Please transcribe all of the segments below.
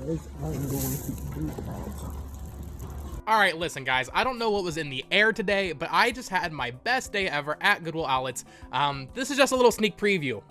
guys, I'm going to do that. Alright, listen guys, I don't know what was in the air today, but I just had my best day ever at Goodwill outlets. This is just a little sneak preview.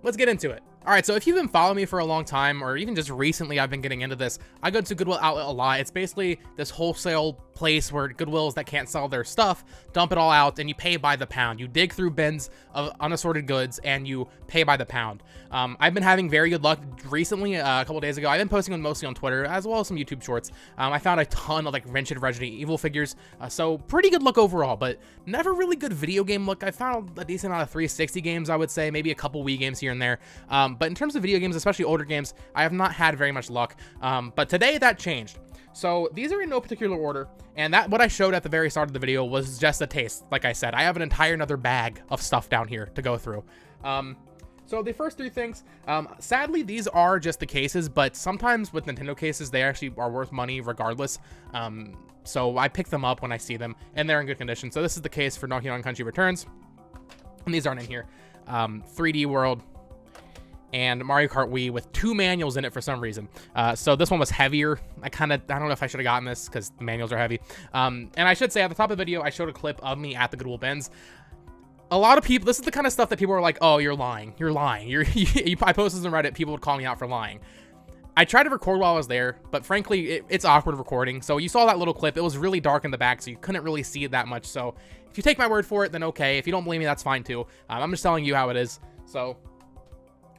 Let's get into it. Alright, so if you've been following me for a long time, or even just recently I've been getting into this, I go to Goodwill outlet a lot. It's basically this wholesale place where Goodwills that can't sell their stuff dump it all out, and you pay by the pound. You dig through bins of unassorted goods, and you pay by the pound. I've been having very good luck recently. A couple days ago, I've been posting mostly on Twitter, as well as some YouTube shorts. I found a ton of like Resident Evil figures, so pretty good luck overall, but never really good video game luck. I found a decent amount of 360 games, I would say, maybe a couple Wii games here and there. But in terms of video games, especially older games, I have not had very much luck. But today that changed. So these are in no particular order, and that what I showed at the very start of the video was just a taste. Like I said, I have an entire another bag of stuff down here to go through. So the first three things, sadly, these are just the cases, but sometimes with Nintendo cases, they actually are worth money regardless. So I pick them up when I see them, and they're in good condition. So this is the case for Donkey Kong Country Returns, and these aren't in here. 3D World, and Mario Kart Wii with 2 manuals in it for some reason. So this one was heavier. I don't know if I should have gotten this because the manuals are heavy. And I should say at the top of the video, I showed a clip of me at the Goodwill bins. A lot of people, this is the kind of stuff that people are like, oh, you're lying. You're lying. I posted this on Reddit, people would call me out for lying. I tried to record while I was there, but frankly, it's awkward recording. So you saw that little clip. It was really dark in the back, so you couldn't really see it that much. So if you take my word for it, then okay. If you don't believe me, that's fine too. I'm just telling you how it is. So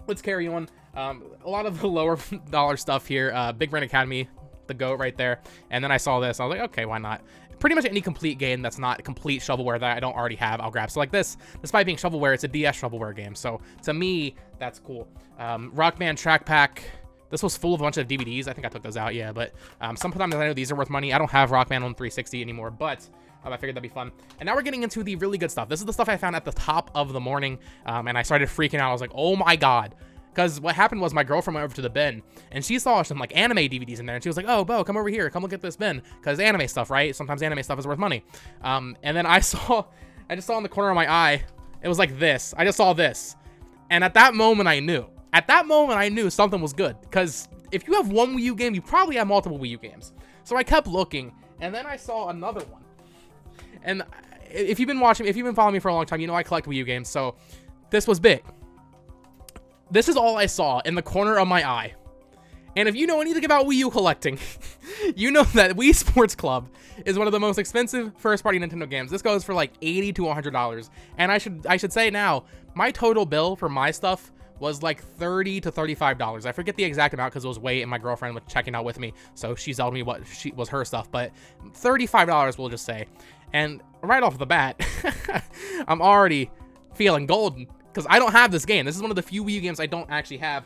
let's carry on. A lot of the lower dollar stuff here. Big Brain Academy, the GOAT right there. And then I saw this. I was like, okay, why not? Pretty much any complete game that's not complete shovelware that I don't already have, I'll grab. So like this, despite being shovelware, it's a DS shovelware game. So to me, that's cool. Rock Band Track Pack. This was full of a bunch of DVDs. I think I took those out, yeah. But sometimes I know these are worth money. I don't have Rock Band on 360 anymore, but I figured that'd be fun. And now we're getting into the really good stuff. This is the stuff I found at the top of the morning, and I started freaking out. I was like, oh my god. Because what happened was my girlfriend went over to the bin, and she saw some like anime DVDs in there, and she was like, oh, Bo, come over here. Come look at this bin. Because anime stuff, right? Sometimes anime stuff is worth money. And then I just saw in the corner of my eye, it was like this. I just saw this. And at that moment, I knew. At that moment, I knew something was good. Because if you have one Wii U game, you probably have multiple Wii U games. So I kept looking, and then I saw another one. And if you've been following me for a long time, you know I collect Wii U games, so this was big. This is all I saw in the corner of my eye. And if you know anything about Wii U collecting, you know that Wii Sports Club is one of the most expensive first-party Nintendo games. This goes for like $80 to $100. And I should say now, my total bill for my stuff was like $30 to $35. I forget the exact amount because it was weight and my girlfriend was checking out with me, so she told me what was her stuff, but $35 we'll just say. And right off the bat, I'm already feeling golden because I don't have this game. This is one of the few Wii U games I don't actually have,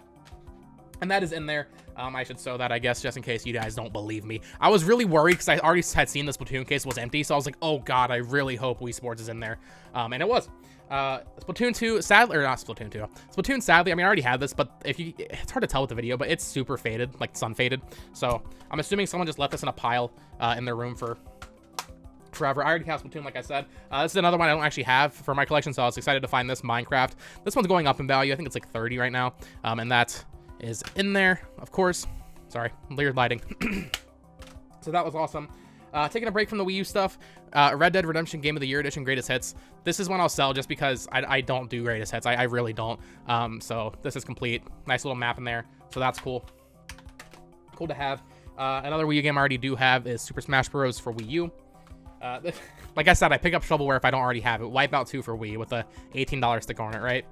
and that is in there. I should show that, I guess, just in case you guys don't believe me. I was really worried because I already had seen the Splatoon case was empty, so I was like, oh god, I really hope Wii Sports is in there. And it was. Splatoon 2, sadly, or not Splatoon 2. Splatoon, sadly, I mean, I already had this, but it's hard to tell with the video, but it's super faded, like sun faded. So I'm assuming someone just left this in a pile in their room for forever. I already have Splatoon, like I said. This is another one I don't actually have for my collection, so I was excited to find this Minecraft. This one's going up in value. I think it's like 30 right now, and that is in there, of course. Sorry, weird lighting. So that was awesome. Taking a break from the Wii U stuff, Red Dead Redemption Game of the Year Edition Greatest Hits. This is one I'll sell just because I don't do Greatest Hits. I really don't. So this is complete. Nice little map in there. So that's cool. Cool to have. Another Wii U game I already do have is Super Smash Bros. For Wii U. Like I said, I pick up shovelware if I don't already have it. Wipeout 2 for Wii with a $18 sticker on it, right?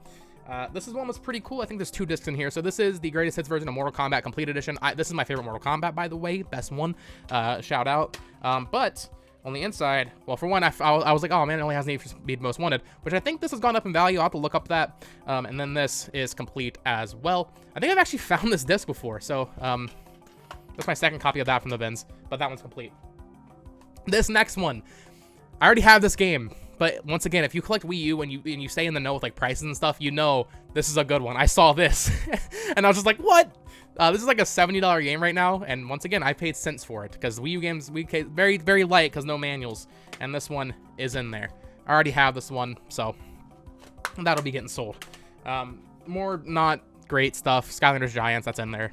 This is one that's pretty cool. I think there's 2 discs in here. So this is the Greatest Hits version of Mortal Kombat Complete Edition. This is my favorite Mortal Kombat, by the way. Best one. Shout out. But on the inside, well, for one, I was like, oh man, it only has Need for Speed Most Wanted, which I think this has gone up in value. I'll have to look up that. And then this is complete as well. I think I've actually found this disc before. So that's my second copy of that from the bins, but that one's complete. This next one, I already have this game, but once again, if you collect Wii U and you stay in the know with like prices and stuff, you know this is a good one. I saw this, and I was just like, what? This is like a $70 game right now, and once again, I paid cents for it because Wii U games very very light because no manuals, and this one is in there. I already have this one, so that'll be getting sold. More not great stuff. Skylanders Giants, that's in there.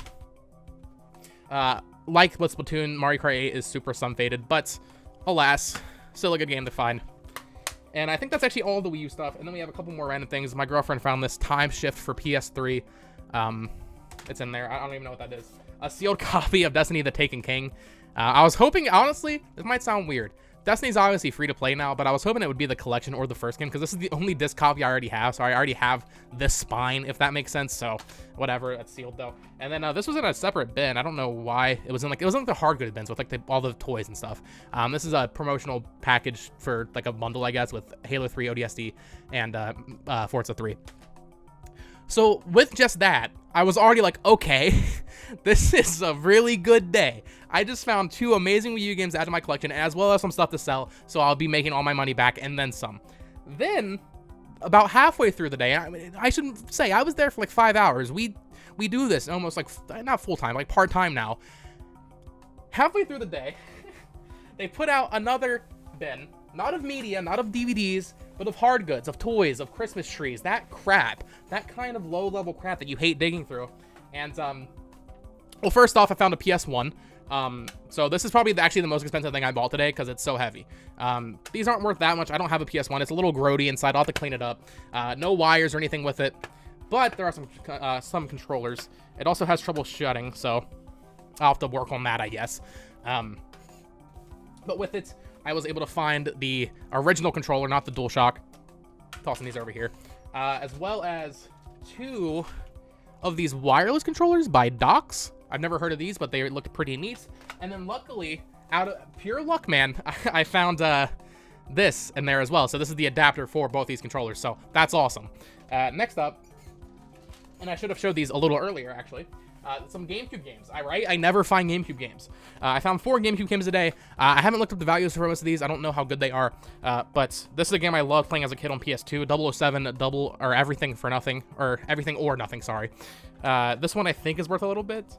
Like with Splatoon, Mario Kart 8 is super sun-faded, but alas, still a good game to find. And I think that's actually all the Wii U stuff. And then we have a couple more random things. My girlfriend found this Time Shift for PS3. It's in there. I don't even know what that is. A sealed copy of Destiny the Taken King. I was hoping, honestly, this might sound weird. Destiny's obviously free to play now, but I was hoping it would be the collection or the first game, because this is the only disc copy I already have, so I already have this spine, if that makes sense. So whatever, that's sealed though. And then this was in a separate bin. I don't know why. It was in like the hard good bins with like all the toys and stuff. This is a promotional package for like a bundle, I guess, with Halo 3 ODST and Forza 3. So with just that, I was already like, okay, this is a really good day. I just found 2 amazing Wii U games out of my collection, as well as some stuff to sell, so I'll be making all my money back and then some. Then, about halfway through the day, I shouldn't say, I was there for like 5 hours. We do this almost like, not full-time, like part-time now. Halfway through the day, they put out another bin, not of media, not of DVDs, but of hard goods, of toys, of Christmas trees, that crap, that kind of low-level crap that you hate digging through. And, well, first off, I found a PS1. So this is probably actually the most expensive thing I bought today because it's so heavy. These aren't worth that much. I don't have a PS1. It's a little grody inside. I'll have to clean it up. No wires or anything with it, but there are some controllers. It also has trouble shutting, so I'll have to work on that, I guess. But with it, I was able to find the original controller, not the DualShock. Tossing these over here. As well as 2 of these wireless controllers by Docs. I've never heard of these, but they look pretty neat. And then luckily, out of pure luck, man, I found this in there as well. So this is the adapter for both these controllers. So that's awesome. Next up, and I should have showed these a little earlier, actually. Some GameCube games. I never find GameCube games. I found 4 GameCube games a day. I haven't looked up the values for most of these. I don't know how good they are. But this is a game I loved playing as a kid on PS2. 007, Everything for Nothing, or Everything or Nothing, sorry. This one I think is worth a little bit.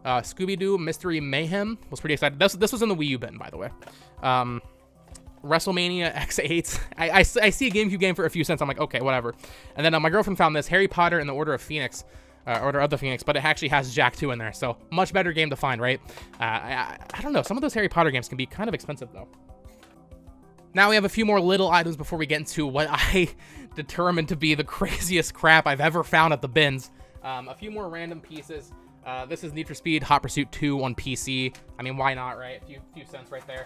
Scooby-Doo Mystery Mayhem. Was pretty excited. This was in the Wii U bin, by the way. WrestleMania X8. I see a GameCube game for a few cents. I'm like, okay, whatever. And then my girlfriend found this Harry Potter and the Order of Phoenix. Order of the Phoenix, but it actually has Jack 2 in there, so much better game to find, right? I don't know. Some of those Harry Potter games can be kind of expensive, though. Now we have a few more little items before we get into what I determined to be the craziest crap I've ever found at the bins. A few more random pieces. This is Need for Speed Hot Pursuit 2 on PC. I mean, why not, right? A few cents right there.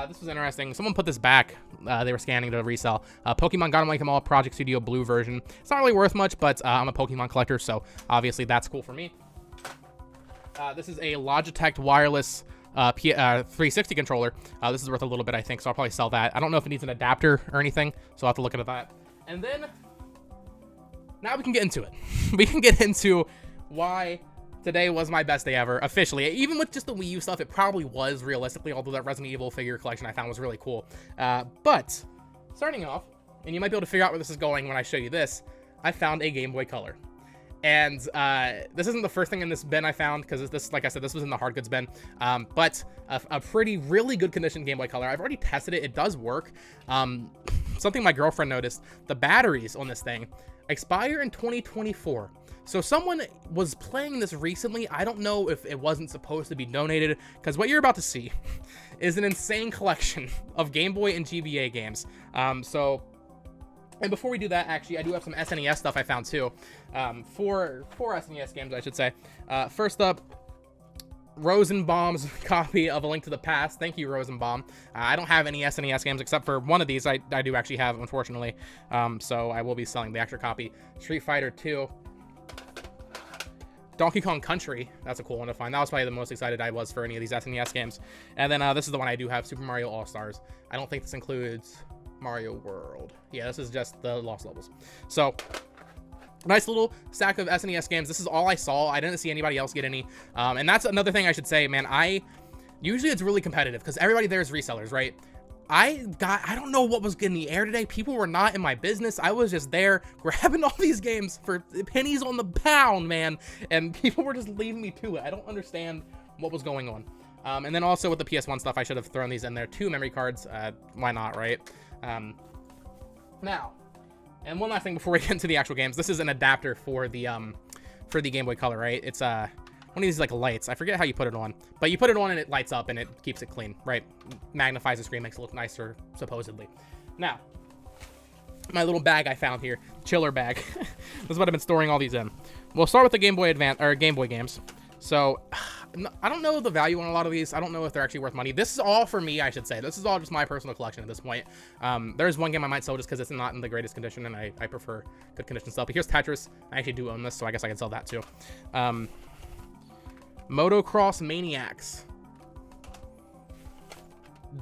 This was interesting. Someone put this back. They were scanning to resell. Pokemon Got 'Em Like 'Em All Project Studio Blue version. It's not really worth much, but I'm a Pokemon collector, so obviously that's cool for me. This is a Logitech wireless 360 controller. This is worth a little bit, I think, so I'll probably sell that. I don't know if it needs an adapter or anything, so I'll have to look into that. And then, now we can get into it. We can get into why today was my best day ever, officially. Even with just the Wii U stuff, it probably was, realistically, although that Resident Evil figure collection I found was really cool. But, starting off, and you might be able to figure out where this is going when I show you this, I found a Game Boy Color. And this isn't the first thing in this bin I found, because this, like I said, this was in the hard goods bin. But a really good condition Game Boy Color. I've already tested it. It does work. Something my girlfriend noticed, the batteries on this thing expire in 2024. So someone was playing this recently. I don't know if it wasn't supposed to be donated, because what you're about to see is an insane collection of Game Boy and GBA games. And before we do that, actually, I do have some SNES stuff I found too. Four SNES games, I should say. First up, Rosenbaum's copy of A Link to the Past. Thank you, Rosenbaum. I don't have any SNES games except for one of these I do actually have, unfortunately. So I will be selling the extra copy. Street Fighter 2. Donkey Kong Country. That's a cool one to find. That was probably the most excited I was for any of these SNES games. And then this is the one I do have, Super Mario All-Stars. I don't think this includes Mario World. Yeah, this is just the Lost Levels. So, nice little stack of SNES games. This is all I saw. I didn't see anybody else get any. And that's another thing I should say, man. Usually it's really competitive because everybody there is resellers, right? I don't know what was in the air today. People were not in my business. I was just there grabbing all these games for pennies on the pound, man. And people were just leaving me to it. I don't understand what was going on. And then also with the PS1 stuff, I should have thrown these in there. 2 memory cards. Why not, right? Now, and one last thing before we get into the actual games. This is an adapter for the Game Boy Color, right? It's one of these like lights. I forget how you put it on, but you put it on and it lights up and it keeps it clean, right? Magnifies the screen, makes it look nicer, supposedly. Now, my little bag I found here, chiller bag. This is what I've been storing all these in. We'll start with the Game Boy Advance or Game Boy games. So I don't know the value on a lot of these. I don't know if they're actually worth money. This is all for me, I should say. This is all just my personal collection at this point. There's one game I might sell just because it's not in the greatest condition, and I prefer good condition stuff. But here's Tetris. I actually do own this, so I guess I can sell that too. Motocross Maniacs.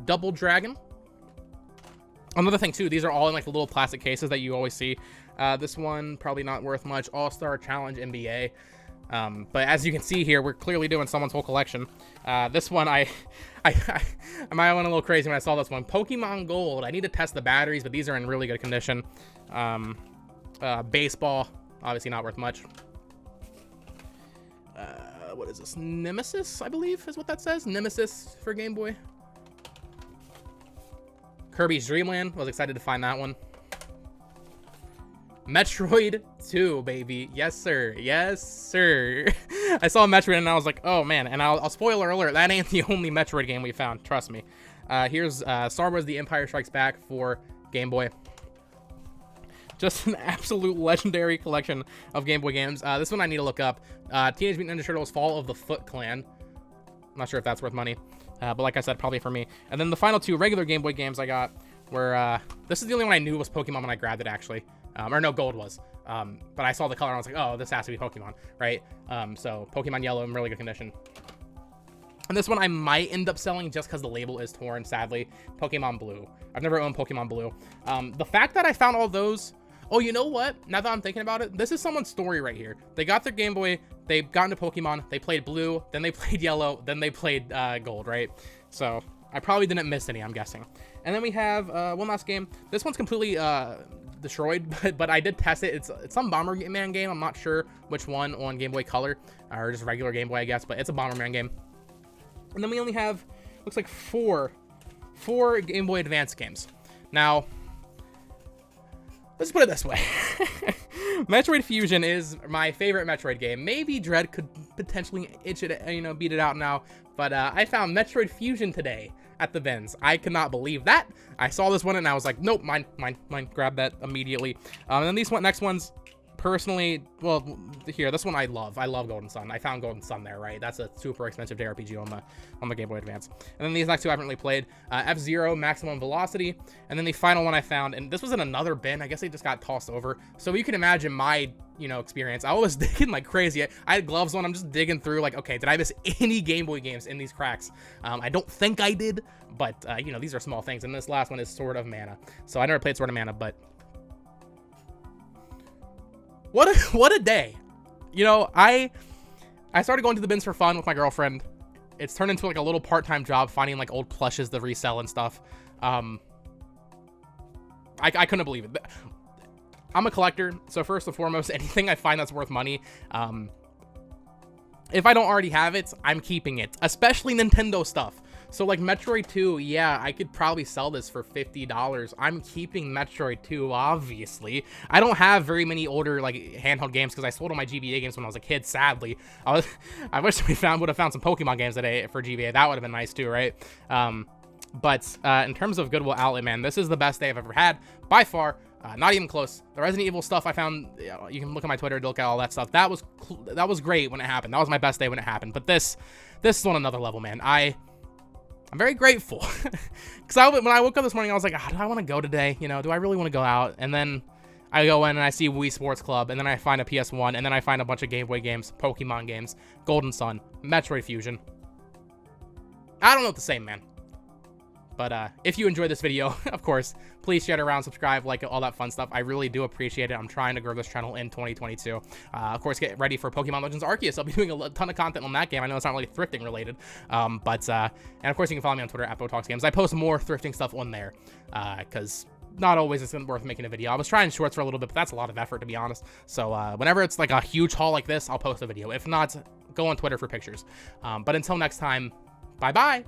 Double Dragon. Another thing too, these are all in like the little plastic cases that you always see. This one probably not worth much. All-Star Challenge NBA. But as you can see here, we're clearly doing someone's whole collection. This one, I might have went a little crazy when I saw this one. Pokemon Gold. I need to test the batteries, but these are in really good condition. Baseball, obviously not worth much. What is this? Nemesis, I believe, is what that says. Nemesis for Game Boy. Kirby's Dream Land. Was excited to find that one. Metroid 2, baby. Yes, sir. Yes, sir. I saw Metroid and I was like, oh, man. And I'll spoiler alert, that ain't the only Metroid game we found. Trust me. Here's Star Wars The Empire Strikes Back for Game Boy. Just an absolute legendary collection of Game Boy games. This one I need to look up. Teenage Mutant Ninja Turtles Fall of the Foot Clan. I'm not sure if that's worth money. But like I said, probably for me. And then the final two regular Game Boy games I got were... this is the only one I knew was Pokemon when I grabbed it, actually. Or no, Gold was. But I saw the color and I was like, oh, this has to be Pokemon, right? So Pokemon Yellow in really good condition. And this one I might end up selling just because the label is torn, sadly. Pokemon Blue. I've never owned Pokemon Blue. The fact that I found all those... Oh, you know what? Now that I'm thinking about it, this is someone's story right here. They got their Game Boy, they got into Pokemon, they played Blue, then they played Yellow, then they played Gold, right? So I probably didn't miss any, I'm guessing. And then we have one last game. This one's completely destroyed, but I did test it. It's some Bomberman game. I'm not sure which one on Game Boy Color or just regular Game Boy, I guess, but it's a Bomberman game. And then we only have, looks like four Game Boy Advance games. Now, let's put it this way. Metroid Fusion is my favorite Metroid game. Maybe Dread could potentially beat it out now, but I found Metroid Fusion today at the bins. I could not believe that. I saw this one and I was like, nope, mine, grab that immediately. And then these next ones, personally, well, here, this one I love Golden Sun. I found Golden Sun there, right? That's a super expensive JRPG on the Game Boy Advance. And then these next two I haven't really played. F-Zero Maximum Velocity, and then the final one I found, and this was in another bin. I guess they just got tossed over. So you can imagine my, experience. I was digging like crazy. I had gloves on. I'm just digging through like, okay, did I miss any Game Boy games in these cracks? I don't think I did, but these are small things. And this last one is Sword of Mana. So I never played Sword of Mana, but what a day. I started going to the bins for fun with my girlfriend. It's turned into like a little part-time job finding like old plushes to resell and stuff. I couldn't believe it. I'm a collector, so first and foremost, anything I find that's worth money, if I don't already have it, I'm keeping it, especially Nintendo stuff. So like Metroid 2, yeah, I could probably sell this for $50. I'm keeping Metroid 2, obviously. I don't have very many older like handheld games because I sold all my GBA games when I was a kid, sadly. I wish we would have found some Pokemon games today for GBA. That would have been nice too, right? But in terms of Goodwill outlet, man, this is the best day I've ever had, by far. Not even close. The Resident Evil stuff I found, you can look at my Twitter to look at all that stuff. That was great when it happened. That was my best day when it happened. But this is on another level, man. I'm very grateful. Because when I woke up this morning, I was like, do I want to go today? Do I really want to go out? And then I go in and I see Wii Sports Club, and then I find a PS1, and then I find a bunch of Game Boy games, Pokemon games, Golden Sun, Metroid Fusion. I don't know what to say, man. But if you enjoyed this video, of course, please share it around, subscribe, like all that fun stuff. I really do appreciate it. I'm trying to grow this channel in 2022. Of course, get ready for Pokemon Legends Arceus. I'll be doing a ton of content on that game. I know it's not really thrifting related. And of course, you can follow me on Twitter at BoTalksGames. I post more thrifting stuff on there because not always it's worth making a video. I was trying shorts for a little bit, but that's a lot of effort, to be honest. So whenever it's like a huge haul like this, I'll post a video. If not, go on Twitter for pictures. But until next time, bye-bye.